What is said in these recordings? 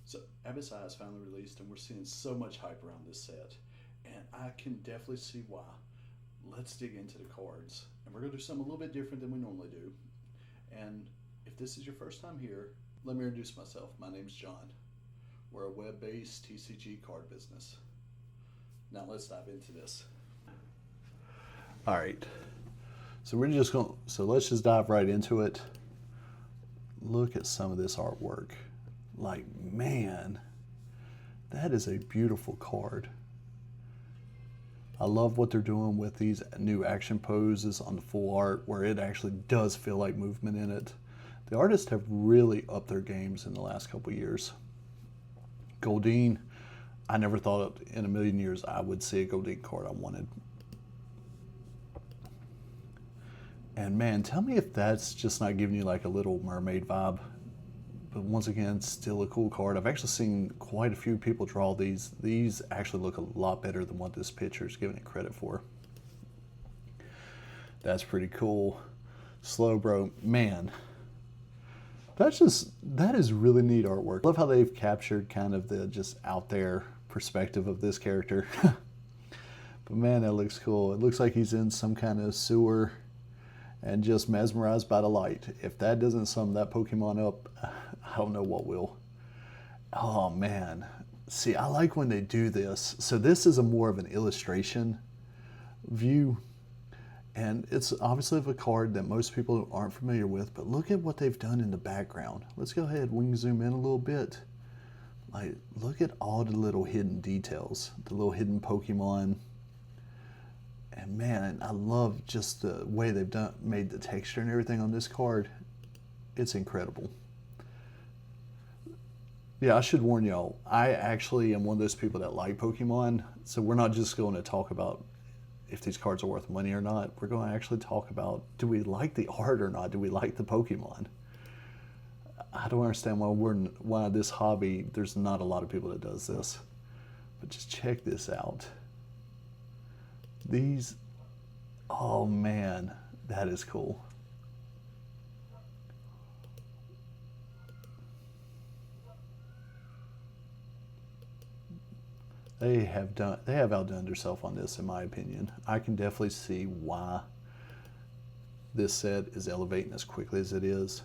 So MSI is finally released, and we're seeing so much hype around this set, and I can definitely see why. Let's dig into the cards, and we're gonna do something a little bit different than we normally do. And if this is your first time here, let me introduce myself. My name's John. We're a web-based TCG card business. Now let's dive into this. All right. So let's just dive right into it. Look at some of this artwork. Like, man, that is a beautiful card. I love what they're doing with these new action poses on the full art where it actually does feel like movement in it. The artists have really upped their games in the last couple years. Goldine, I never thought in a million years I would see a Goldine card I wanted. And man, tell me if that's just not giving you like a Little Mermaid vibe. But once again, still a cool card. I've actually seen quite a few people draw these. These actually look a lot better than what this picture is giving it credit for. That's pretty cool. Slowbro, man. That is really neat artwork. I love how they've captured kind of the just out there perspective of this character. But man, that looks cool. It looks like he's in some kind of sewer and just mesmerized by the light. If that doesn't sum that Pokemon up, I don't know what will. Oh man. See, I like when they do this. So this is a more of an illustration view. And it's obviously of a card that most people aren't familiar with, but look at what they've done in the background. Let's go ahead, we can zoom in a little bit. Like, look at all the little hidden details, the little hidden Pokemon. And man, I love just the way they've made the texture and everything on this card. It's incredible. Yeah, I should warn y'all, I actually am one of those people that like Pokemon, so we're not just going to talk about if these cards are worth money or not. We're going to actually talk about, do we like the art or not? Do we like the Pokemon? I don't understand why this hobby, there's not a lot of people that does this. But just check this out. These, oh man, that is cool. They have outdone themselves on this, in my opinion. I can definitely see why this set is elevating as quickly as it is.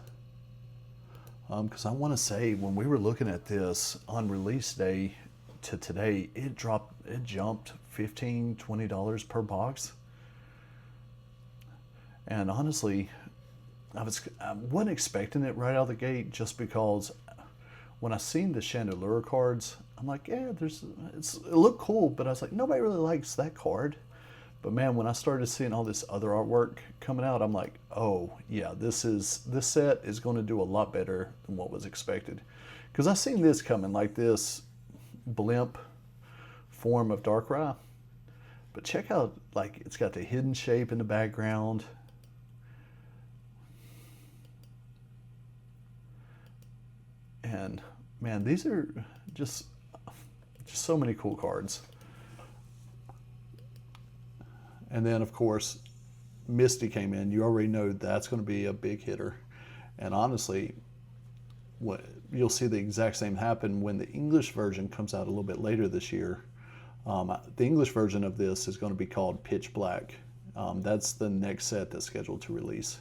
Because I want to say, when we were looking at this on release day to today, it jumped $15, $20 per box. And honestly, I wasn't expecting it right out of the gate, just because when I seen the Chandelure cards, I'm like, yeah, it looked cool, but I was like, nobody really likes that card. But man, when I started seeing all this other artwork coming out, I'm like, oh yeah, this set is going to do a lot better than what was expected. Because I seen this coming, like this blimp form of Darkrai. But check out, like, it's got the hidden shape in the background. And man, these are just so many cool cards. And then of course, Misty came in. You already know that's going to be a big hitter. And honestly, you'll see the exact same happen when the English version comes out a little bit later this year. The English version of this is going to be called Pitch Black. That's the next set that's scheduled to release.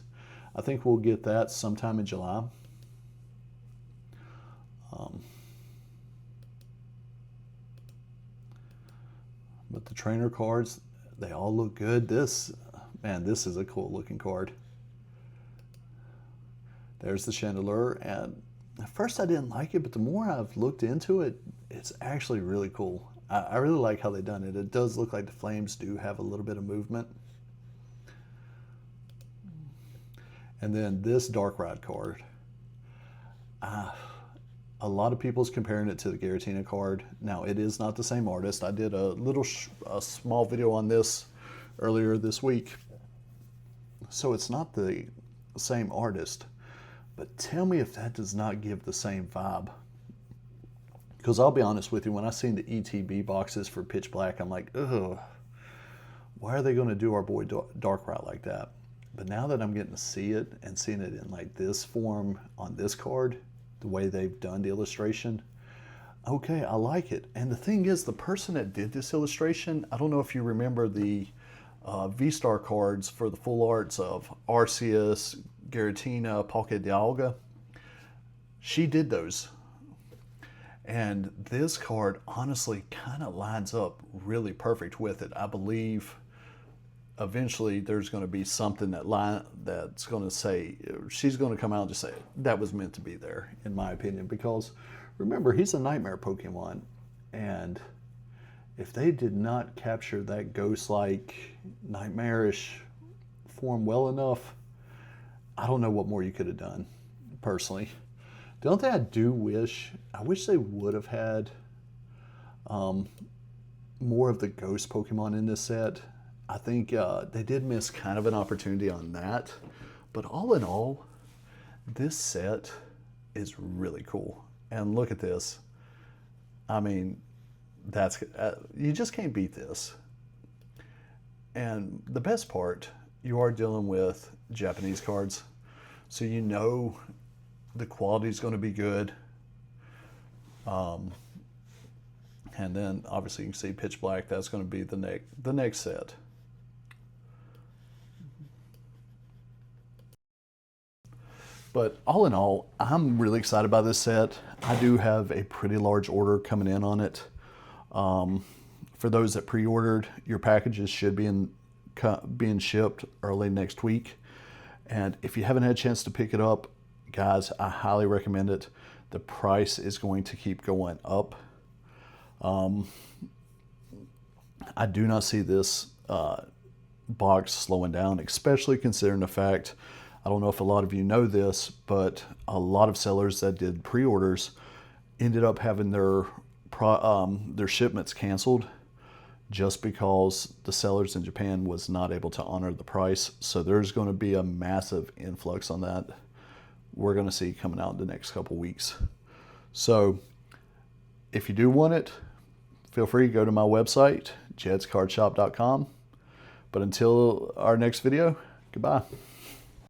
I think we'll get that sometime in July. But the trainer cards, they all look good. This is a cool looking card. There's the Chandelure, and at first I didn't like it, but the more I've looked into it, it's actually really cool. I really like how they've done it. It does look like the flames do have a little bit of movement. And then this Darkrai card. A lot of people's comparing it to the Giratina card. Now, it is not the same artist. I did a small video on this earlier this week. So it's not the same artist. But tell me if that does not give the same vibe. Because I'll be honest with you, when I seen the ETB boxes for Pitch Black, I'm like, ugh, why are they going to do our boy Darkrai like that? But now that I'm getting to see it and seeing it in like this form on this card, the way they've done the illustration, Okay, I like it. And the thing is, the person that did this illustration, I don't know if you remember the V-Star cards for the full arts of Arceus, Giratina, Poké Dialga. She did those. And this card honestly kind of lines up really perfect with it. I believe eventually there's going to be something that's going to say, she's going to come out and just say that was meant to be there, in my opinion, because remember, he's a nightmare Pokemon, and if they did not capture that ghost-like nightmarish form well enough, I don't know what more you could have done, personally. The only thing I wish they would have had more of the ghost Pokemon in this set. I think they did miss kind of an opportunity on that. But all in all, this set is really cool. And look at this. I mean, that's you just can't beat this. And the best part, you are dealing with Japanese cards. So you know the quality is going to be good. And then obviously you can see Pitch Black, that's going to be the next set. But all in all, I'm really excited about this set. I do have a pretty large order coming in on it. For those that pre-ordered, your packages should be being shipped early next week. And if you haven't had a chance to pick it up, guys, I highly recommend it. The price is going to keep going up. I do not see this box slowing down, especially considering the fact, I don't know if a lot of you know this, but a lot of sellers that did pre-orders ended up having their shipments canceled just because the sellers in Japan was not able to honor the price. So there's going to be a massive influx on that we're going to see coming out in the next couple weeks. So if you do want it, feel free to go to my website, jedscardshop.com. But until our next video, goodbye.